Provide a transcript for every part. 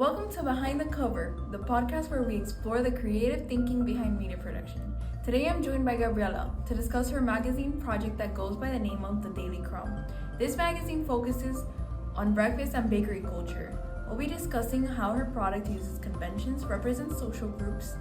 Welcome to Behind the Cover, the podcast where we explore the creative thinking behind media production. Today I'm joined by Gabriella to discuss her magazine project that goes by the name of The Daily Crumb. This magazine focuses on breakfast and bakery culture. We'll be discussing how her product uses conventions, represents social groups,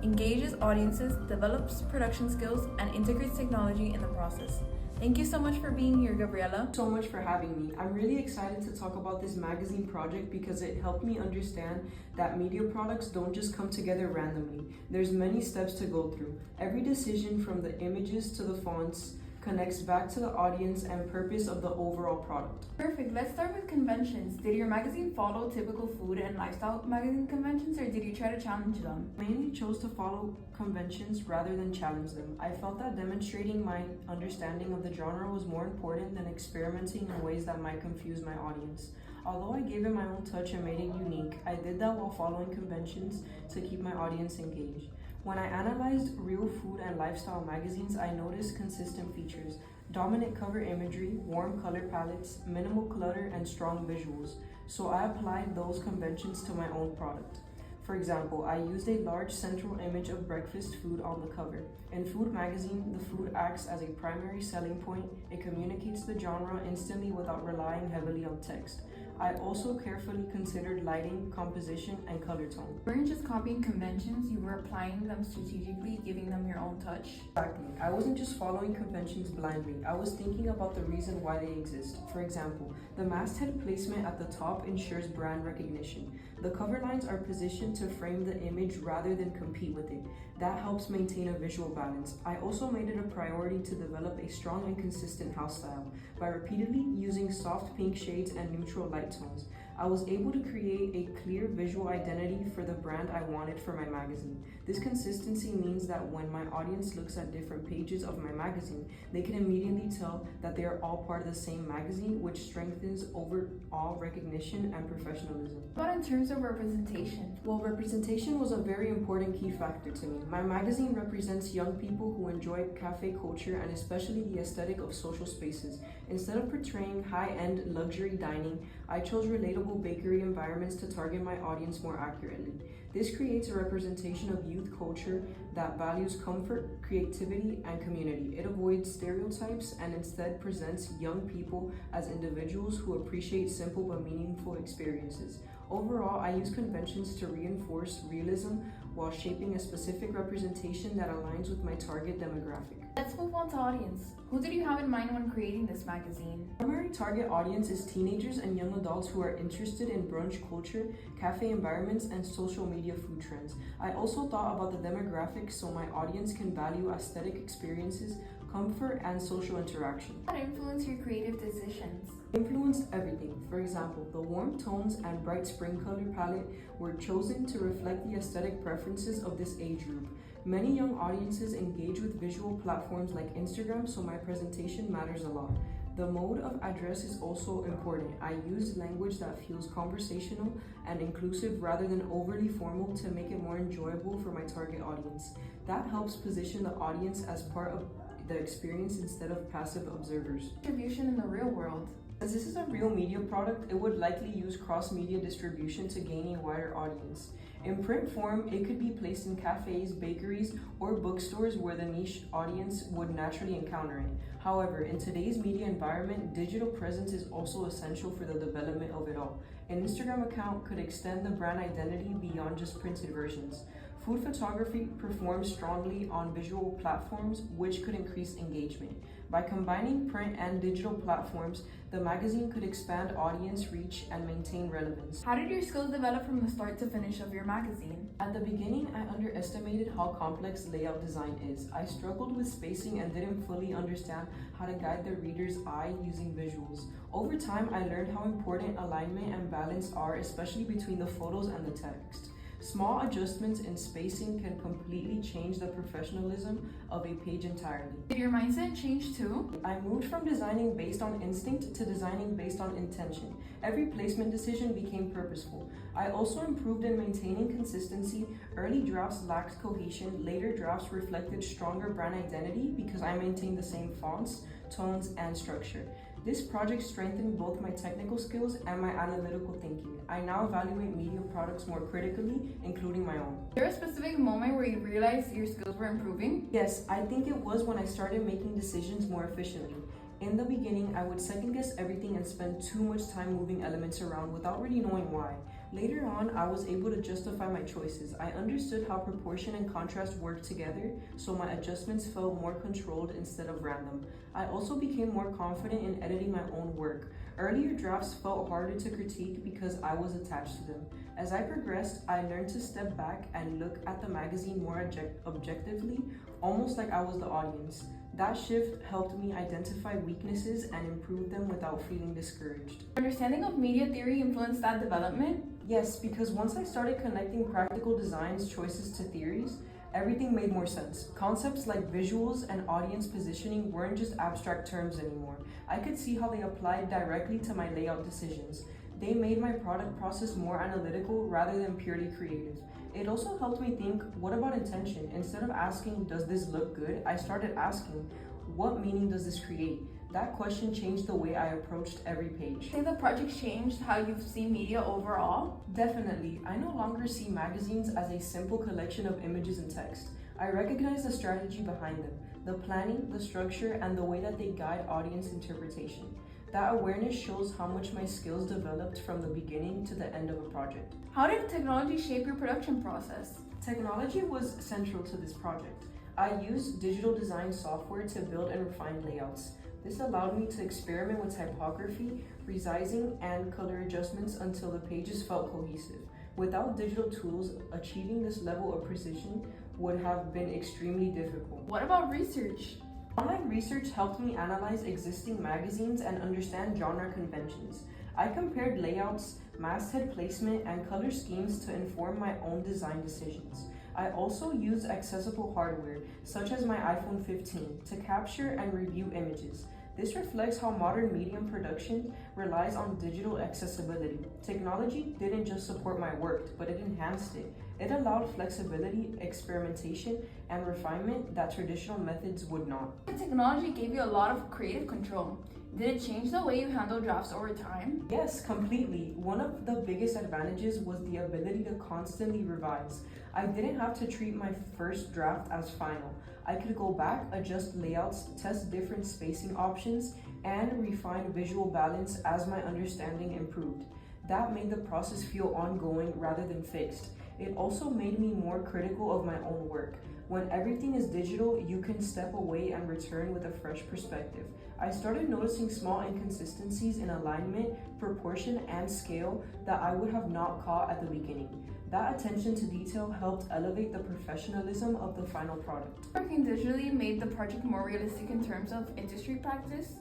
engages audiences, develops production skills, and integrates technology in the process. Thank you so much for being here, Gabriella. So much for having me. I'm really excited to talk about this magazine project because it helped me understand that media products don't just come together randomly. There's many steps to go through. Every decision from the images to the fonts connects back to the audience and purpose of the overall product. Perfect. Let's start with conventions. Did your magazine follow typical food and lifestyle magazine conventions, or did you try to challenge them? I mainly chose to follow conventions rather than challenge them. I felt that demonstrating my understanding of the genre was more important than experimenting in ways that might confuse my audience. Although I gave it my own touch and made it unique, I did that while following conventions to keep my audience engaged. When I analyzed real food and lifestyle magazines, I noticed consistent features: dominant cover imagery, warm color palettes, minimal clutter, and strong visuals. So I applied those conventions to my own product. For example, I used a large central image of breakfast food on the cover. In Food magazine, the food acts as a primary selling point. It communicates the genre instantly without relying heavily on text. I also carefully considered lighting, composition, and color tone. You weren't just copying conventions, you were applying them strategically, giving them your own touch. Exactly. I wasn't just following conventions blindly. I was thinking about the reason why they exist. For example, the masthead placement at the top ensures brand recognition. The cover lines are positioned to frame the image rather than compete with it. That helps maintain a visual balance. I also made it a priority to develop a strong and consistent house style by repeatedly using soft pink shades and neutral light tones. I was able to create a clear visual identity for the brand I wanted for my magazine. This consistency means that when my audience looks at different pages of my magazine, they can immediately tell that they are all part of the same magazine, which strengthens overall recognition and professionalism. What about in terms of representation? Well, representation was a very important key factor to me. My magazine represents young people who enjoy cafe culture and especially the aesthetic of social spaces. Instead of portraying high-end luxury dining, I chose relatable bakery environments to target my audience more accurately. This creates a representation of youth culture that values comfort, creativity, and community. It avoids stereotypes and instead presents young people as individuals who appreciate simple but meaningful experiences. Overall, I use conventions to reinforce realism while shaping a specific representation that aligns with my target demographic. Let's move on to audience. Who did you have in mind when creating this magazine? My primary target audience is teenagers and young adults who are interested in brunch culture, cafe environments, and social media food trends. I also thought about the demographics so my audience can value aesthetic experiences, comfort, and social interaction. What influenced your creative decisions? Influenced everything. For example, the warm tones and bright spring color palette were chosen to reflect the aesthetic preferences of this age group. Many young audiences engage with visual platforms like Instagram, so my presentation matters a lot. The mode of address is also important. I used language that feels conversational and inclusive rather than overly formal to make it more enjoyable for my target audience. That helps position the audience as part of the experience instead of passive observers. Distribution in the real world. As this is a real media product, it would likely use cross-media distribution to gain a wider audience. In print form, it could be placed in cafes, bakeries, or bookstores where the niche audience would naturally encounter it. However, in today's media environment, digital presence is also essential for the development of it all. An Instagram account could extend the brand identity beyond just printed versions. Food photography performs strongly on visual platforms, which could increase engagement. By combining print and digital platforms, the magazine could expand audience reach and maintain relevance. How did your skills develop from the start to finish of your magazine? At the beginning, I underestimated how complex layout design is. I struggled with spacing and didn't fully understand how to guide the reader's eye using visuals. Over time, I learned how important alignment and balance are, especially between the photos and the text. Small adjustments in spacing can completely change the professionalism of a page entirely. Did your mindset change too? I moved from designing based on instinct to designing based on intention. Every placement decision became purposeful. I also improved in maintaining consistency. Early drafts lacked cohesion, later drafts reflected stronger brand identity because I maintained the same fonts, tones, and structure. This project strengthened both my technical skills and my analytical thinking. I now evaluate media products more critically, including my own. Is there a specific moment where you realized your skills were improving? Yes, I think it was when I started making decisions more efficiently. In the beginning, I would second guess everything and spend too much time moving elements around without really knowing why. Later on, I was able to justify my choices. I understood how proportion and contrast worked together, so my adjustments felt more controlled instead of random. I also became more confident in editing my own work. Earlier drafts felt harder to critique because I was attached to them. As I progressed, I learned to step back and look at the magazine more objectively, almost like I was the audience. That shift helped me identify weaknesses and improve them without feeling discouraged. Understanding of media theory influenced that development? Yes, because once I started connecting practical designs choices to theories, everything made more sense. Concepts like visuals and audience positioning weren't just abstract terms anymore. I could see how they applied directly to my layout decisions. They made my product process more analytical rather than purely creative. It also helped me think, what about intention? Instead of asking, does this look good? I started asking, what meaning does this create? That question changed the way I approached every page. Do you think the project changed how you see media overall? Definitely. I no longer see magazines as a simple collection of images and text. I recognize the strategy behind them, the planning, the structure, and the way that they guide audience interpretation. That awareness shows how much my skills developed from the beginning to the end of a project. How did technology shape your production process? Technology was central to this project. I used digital design software to build and refine layouts. This allowed me to experiment with typography, resizing, and color adjustments until the pages felt cohesive. Without digital tools, achieving this level of precision would have been extremely difficult. What about research? Online research helped me analyze existing magazines and understand genre conventions. I compared layouts, masthead placement, and color schemes to inform my own design decisions. I also used accessible hardware, such as my iPhone 15, to capture and review images. This reflects how modern medium production relies on digital accessibility. Technology didn't just support my work, but it enhanced it. It allowed flexibility, experimentation, and refinement that traditional methods would not. Technology gave you a lot of creative control. Did it change the way you handle drafts over time? Yes, completely. One of the biggest advantages was the ability to constantly revise. I didn't have to treat my first draft as final. I could go back, adjust layouts, test different spacing options, and refine visual balance as my understanding improved. That made the process feel ongoing rather than fixed. It also made me more critical of my own work. When everything is digital, you can step away and return with a fresh perspective. I started noticing small inconsistencies in alignment, proportion, and scale that I would have not caught at the beginning. That attention to detail helped elevate the professionalism of the final product. Working digitally made the project more realistic in terms of industry practice?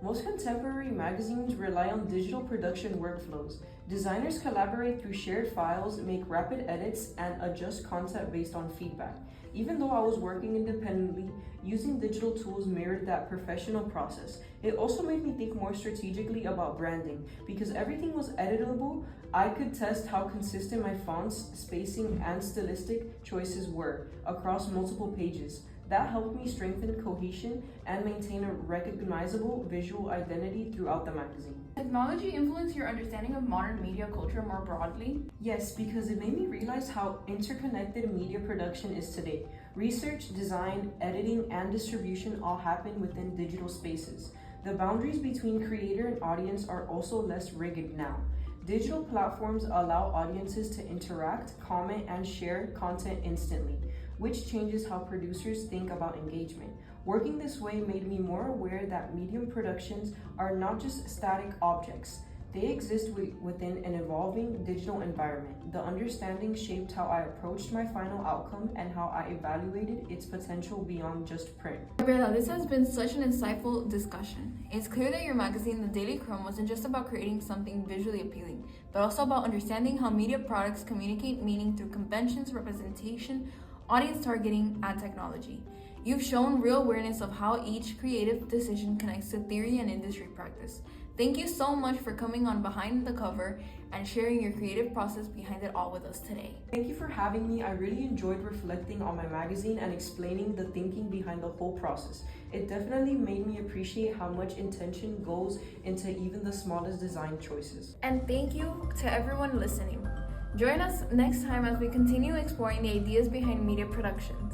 Most contemporary magazines rely on digital production workflows. Designers collaborate through shared files, make rapid edits, and adjust content based on feedback. Even though I was working independently, using digital tools mirrored that professional process. It also made me think more strategically about branding. Because everything was editable, I could test how consistent my fonts, spacing, and stylistic choices were across multiple pages. That helped me strengthen cohesion and maintain a recognizable visual identity throughout the magazine. Technology influenced your understanding of modern media culture more broadly? Yes, because it made me realize how interconnected media production is today. Research, design, editing, and distribution all happen within digital spaces. The boundaries between creator and audience are also less rigid now. Digital platforms allow audiences to interact, comment, and share content instantly, which changes how producers think about engagement. Working this way made me more aware that medium productions are not just static objects. They exist within an evolving digital environment. The understanding shaped how I approached my final outcome and how I evaluated its potential beyond just print. Gabriella, this has been such an insightful discussion. It's clear that your magazine, The Daily Crumb, wasn't just about creating something visually appealing, but also about understanding how media products communicate meaning through conventions, representation, audience targeting, and technology. You've shown real awareness of how each creative decision connects to theory and industry practice. Thank you so much for coming on Behind the Cover and sharing your creative process behind it all with us today. Thank you for having me. I really enjoyed reflecting on my magazine and explaining the thinking behind the whole process. It definitely made me appreciate how much intention goes into even the smallest design choices. And thank you to everyone listening. Join us next time as we continue exploring the ideas behind media productions.